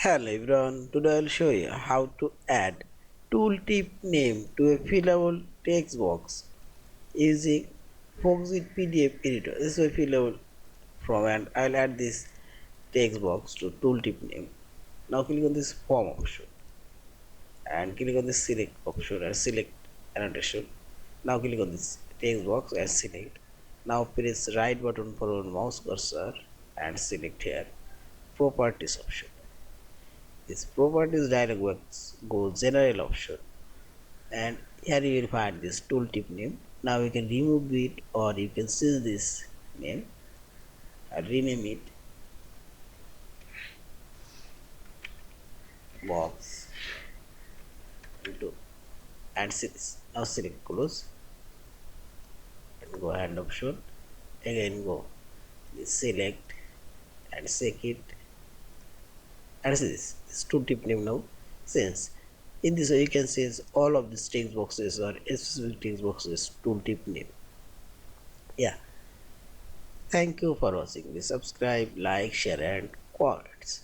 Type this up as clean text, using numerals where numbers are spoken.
Hello everyone, today I'll show you how to add tooltip name to a fillable text box using Foxit PDF Editor. This is a fillable from and I'll add this text box to tooltip name. Now click on this form option and click on this select option and select annotation. Now click on this text box and select. Now press right button for your mouse cursor and select here properties option. This properties dialog box go general option and here you will find this tooltip name. Now you can remove it or you can change this name and rename it box into and see this. Now select close and go hand option, again go this select and check it and see this tooltip name now since in this way you can change all of these text boxes or specific text boxes tooltip name. Yeah, thank you for watching. Please subscribe, like, share and comments.